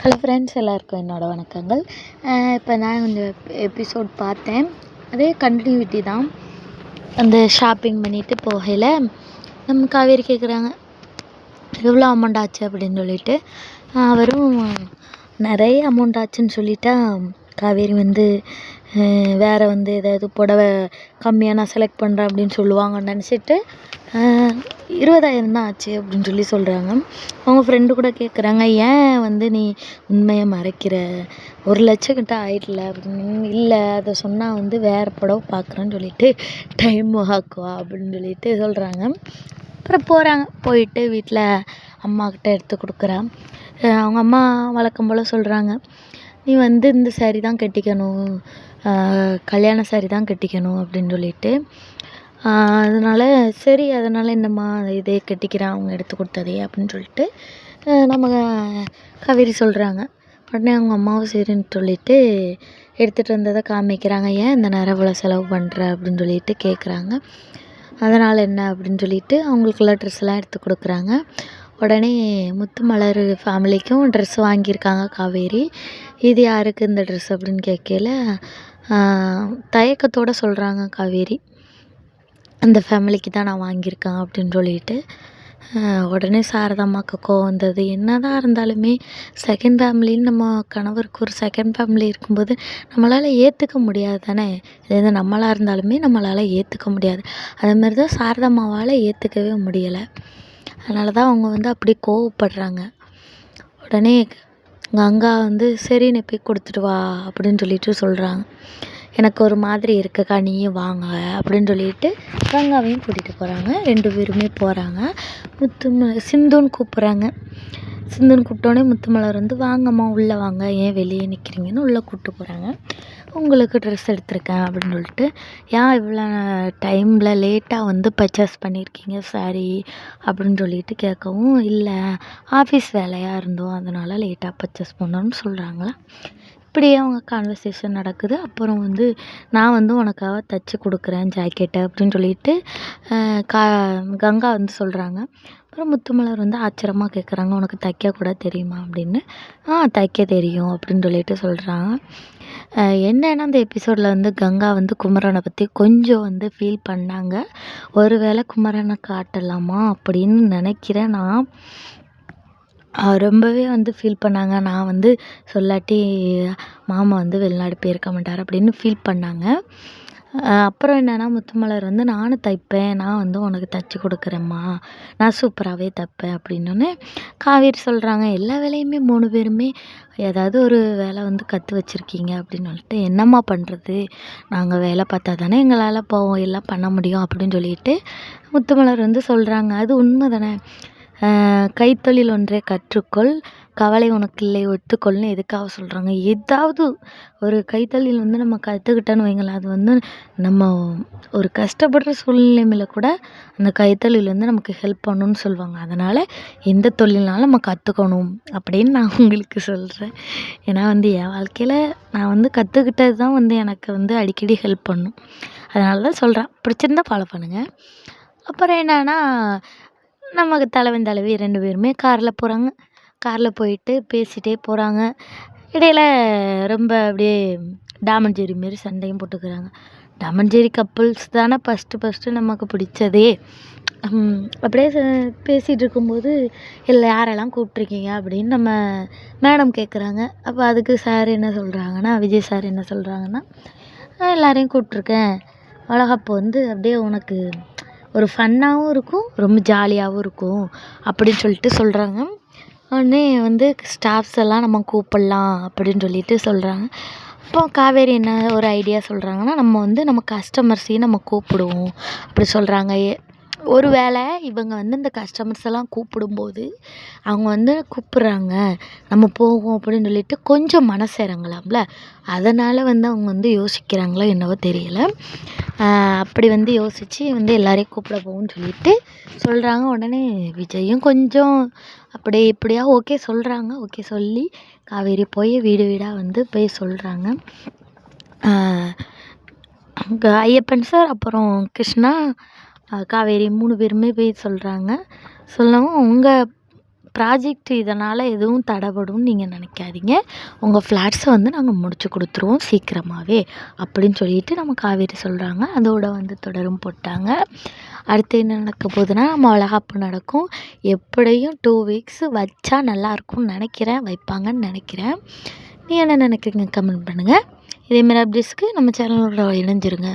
Hello friends, எல்லாருக்கும் என்னோடய வணக்கங்கள். இப்போ நான் இந்த எபிசோட் பார்த்தேன். அதே கண்டினியூட்டி தான். அந்த ஷாப்பிங் பண்ணிவிட்டு போகையில் நம்ம காவேரி கேட்குறாங்க, எவ்வளோ அமௌண்ட் ஆச்சு அப்படின்னு சொல்லிட்டு. அவரும் நிறைய அமௌண்ட் ஆச்சுன்னு சொல்லிட்டா காவேரி வேறு ஏதாவது புடவை கம்மியாக நான் செலக்ட் பண்ணுறேன் அப்படின்னு சொல்லுவாங்கன்னு நினச்சிட்டு 20,000 தான் ஆச்சு அப்படின்னு சொல்லி சொல்கிறாங்க. அவங்க ஃப்ரெண்டு கூட கேட்குறாங்க, ஏன் நீ உண்மையை மறைக்கிற, 1,00,000 கிட்ட ஆயிடல அப்படின்னு. இல்லை, அதை சொன்னால் வேறு புடவை பார்க்குறேன்னு சொல்லிட்டு டைம் ஆக்குவா அப்படின்னு சொல்லிட்டு சொல்கிறாங்க. அப்புறம் போகிறாங்க. போயிட்டு வீட்டில் அம்மாக்கிட்ட எடுத்து கொடுக்குறா. அவங்க அம்மா வழக்கம் போல் சொல்கிறாங்க, நீ இந்த சாரி தான் கட்டிக்கணும், கல்யாண சாரி தான் கட்டிக்கணும் அப்படின்னு சொல்லிட்டு. அதனால் சரி, அதனால் என்னம்மா இதே கட்டிக்கிறேன் அவங்க எடுத்து கொடுத்ததே அப்படின்னு சொல்லிட்டு நம்ம காவேரி சொல்கிறாங்க. உடனே அவங்க அம்மாவும் சரின்னு சொல்லிட்டு எடுத்துகிட்டு வந்ததை காமிக்கிறாங்க. ஏன் இந்த நேரம் இவ்வளோ செலவு பண்ணுற அப்படின்னு சொல்லிட்டு கேட்குறாங்க. அதனால் என்ன அப்படின்னு சொல்லிட்டு அவங்களுக்கெல்லாம் ட்ரெஸ்லாம் எடுத்து கொடுக்குறாங்க. உடனே முத்துமலர் ஃபேமிலிக்கும் ட்ரெஸ் வாங்கியிருக்காங்க காவேரி. இது யாருக்கு இந்த ட்ரெஸ் அப்படின்னு கேட்கல தயக்கத்தோடு சொல்கிறாங்க காவேரி, அந்த ஃபேமிலிக்கு தான் நான் வாங்கியிருக்கேன் அப்படின்னு சொல்லிட்டு. உடனே சாரதாம்மாவுக்கு கோவம் வந்தது. என்ன தான் இருந்தாலுமே செகண்ட் ஃபேமிலின்னு நம்ம கணவருக்கு ஒரு செகண்ட் ஃபேமிலி இருக்கும்போது நம்மளால் ஏற்றுக்க முடியாது தானே. இது நம்மளாக இருந்தாலுமே நம்மளால் ஏற்றுக்க முடியாது. அதேமாதிரி தான் சாரதாம்மாவால் ஏற்றுக்கவே முடியலை. அதனால தான் அவங்க அப்படி கோவப்படுறாங்க. உடனே கங்கா சரி நீ போய் கொடுத்துட்டு வா அப்படின்னு சொல்லிட்டு சொல்கிறாங்க. எனக்கு ஒரு மாதிரி இருக்குக்கா, நீயும் வாங்க அப்படின்னு சொல்லிட்டு கங்காவையும் கூட்டிகிட்டு போகிறாங்க. 2 பேருமே போகிறாங்க. சிந்துன்னு கூப்பிட்றாங்க. சிந்துன்னு கூப்பிட்டோன்னே முத்துமலர் வாங்கம்மா உள்ளே வாங்க, ஏன் வெளியே நிற்கிறீங்கன்னு உள்ளே கூப்பிட்டு போகிறாங்க. உங்களுக்கு ட்ரெஸ் எடுத்திருக்கேன் அப்படின்னு சொல்லிட்டு, ஏன் இவ்வளோ டைமில் லேட்டாக பர்ச்சேஸ் பண்ணியிருக்கீங்க சாரி அப்படின்னு சொல்லிட்டு கேட்கவும், இல்லை ஆஃபீஸ் வேலையாக இருந்தோம் அதனால் லேட்டாக பர்ச்சேஸ் பண்ணோன்னு சொல்கிறாங்களா. இப்படியே அவங்க கான்வர்சேஷன் நடக்குது. அப்புறம் நான் உனக்காக தைச்சி கொடுக்குறேன் ஜாக்கெட்டை அப்படின்னு சொல்லிட்டு கங்கா சொல்கிறாங்க. அப்புறம் முத்துமலர் ஆச்சரியமாக கேட்குறாங்க, உனக்கு தைக்க கூட தெரியுமா அப்படின்னு. தைக்க தெரியும் அப்படின்னு சொல்லிட்டு சொல்கிறாங்க. என்னென்னா அந்த எபிசோடில் கங்கா குமரனை பற்றி கொஞ்சம் ஃபீல் பண்ணாங்க. ஒரு வேளை குமரனை காட்டலாமா அப்படின்னு நினைக்கிறேன் நான். ரொம்பவே ஃபீல் பண்ணாங்க. நான் சொல்லாட்டி மாமா வெளிநாடு போயிருக்க மாட்டார் அப்படின்னு ஃபீல் பண்ணாங்க. அப்புறம் என்னென்னா முத்துமலர் நானும் தைப்பேன், நான் உனக்கு தைச்சி கொடுக்குறேம்மா, நான் சூப்பராகவே தைப்பேன் அப்படின்னோடனே காவேரி சொல்கிறாங்க, எல்லா வேலையுமே 3 பேருமே ஏதாவது ஒரு வேலை கற்று வச்சுருக்கீங்க அப்படின்னு சொல்லிட்டு. என்னம்மா பண்ணுறது, நாங்கள் வேலை பார்த்தா தானே எங்களால் போவோம் எல்லாம் பண்ண முடியும் அப்படின்னு சொல்லிட்டு முத்துமலர் சொல்கிறாங்க. அது உண்மை தானே. கைத்தொழில் ஒன்றை கற்றுக்கொள், கவலை உனக்கு இல்லை ஒத்துக்கொள்னு எதுக்காக சொல்கிறாங்க. ஏதாவது ஒரு கைத்தொழில் நம்ம கற்றுக்கிட்டோன்னு வைங்களேன், அது நம்ம ஒரு கஷ்டப்படுற சூழ்நிலைமையில கூட அந்த கைத்தொழில் நமக்கு ஹெல்ப் பண்ணணும்னு சொல்லுவாங்க. அதனால் எந்த தொழில்னாலும் நம்ம கற்றுக்கணும் அப்படின்னு நான் உங்களுக்கு சொல்கிறேன். ஏன்னா என் வாழ்க்கையில் நான் கற்றுக்கிட்டது தான் எனக்கு அடிக்கடி ஹெல்ப் பண்ணும். அதனால தான் சொல்கிறேன். பிடிச்சிருந்தா ஃபாலோ பண்ணுங்கள். அப்புறம் என்னன்னா, நமக்கு தலைவன் தலைவி 2 பேருமே காரில் போகிறாங்க. காரில் போயிட்டு பேசிகிட்டே போகிறாங்க. இடையில் ரொம்ப அப்படியே டாம் அண்ட் ஜெர்ரி மாரி சண்டையும் போட்டுக்கிறாங்க. டாம் அண்ட் ஜெர்ரி கப்புள்ஸ் தானே ஃபஸ்ட்டு நமக்கு பிடிச்சதே. அப்படியே பேசிகிட்டு இருக்கும்போது யாரெல்லாம் கூப்பிட்ருக்கீங்க அப்படின்னு நம்ம மேடம் கேட்குறாங்க. அப்போ அதுக்கு சார் என்ன சொல்கிறாங்கன்னா, விஜய் சார் என்ன சொல்கிறாங்கன்னா, எல்லாரையும் கூப்பிட்ருக்கேன், வளகாப்பு அப்படியே உனக்கு ஒரு ஃபன்னாகவும் இருக்கும், ரொம்ப ஜாலியாகவும் இருக்கும் அப்படின்னு சொல்லிட்டு சொல்கிறாங்க. உடனே ஸ்டாஃப்ஸ் எல்லாம் நம்ம கூப்பிட்லாம் அப்படின்னு சொல்லிட்டு சொல்கிறாங்க. அப்போ காவேரி என்ன ஒரு ஐடியா சொல்கிறாங்கன்னா, நம்ம கஸ்டமர்ஸையும் நம்ம கூப்பிடுவோம் அப்படி சொல்கிறாங்க. ஒரு வேளை இவங்க இந்த கஸ்டமர்ஸ் எல்லாம் கூப்பிடும்போது அவங்க கூப்பிட்றாங்க நம்ம போவோம் அப்படின்னு சொல்லிட்டு கொஞ்சம் மனசு இறங்கலாம்ல, அதனால் அவங்க யோசிக்கிறாங்களோ என்னவோ தெரியலை. அப்படி யோசித்து எல்லாரையும் கூப்பிட போவோம்னு சொல்லிட்டு சொல்கிறாங்க. உடனே விஜயும் கொஞ்சம் அப்படியே இப்படியா ஓகே சொல்கிறாங்க. ஓகே சொல்லி காவேரி போய் வீடு வீடாக போய் சொல்கிறாங்க. அங்கே ஐயப்பன் சார், அப்புறம் கிருஷ்ணா, காவேரி 3 பேருமே போய் சொல்கிறாங்க. சொல்லவும் உங்கள் ப்ராஜெக்ட் இதனால் எதுவும் தடைபடும்னு நீங்கள் நினைக்காதீங்க. உங்கள் ஃப்ளாட்ஸை வந்து நாங்கள் முடிச்சு கொடுத்துருவோம் சீக்கிரமாகவே அப்படின்னு சொல்லிட்டு நம்ம காவேரி சொல்கிறாங்க. அதோட வந்து தொடரும் போட்டாங்க. அடுத்து என்ன நடக்க போகுதுன்னா, நம்ம வளகாப்பு நடக்கும். எப்படியும் 2 வீக்ஸ் வச்சா நல்லாயிருக்கும்னு நினைக்கிறேன், வைப்பாங்கன்னு நினைக்கிறேன். நீ என்ன நினைக்கிறீங்க கமெண்ட் பண்ணுங்கள். இதேமாரி அப்டேட்ஸ்க்கு நம்ம சேனலோட இணைஞ்சிருங்க.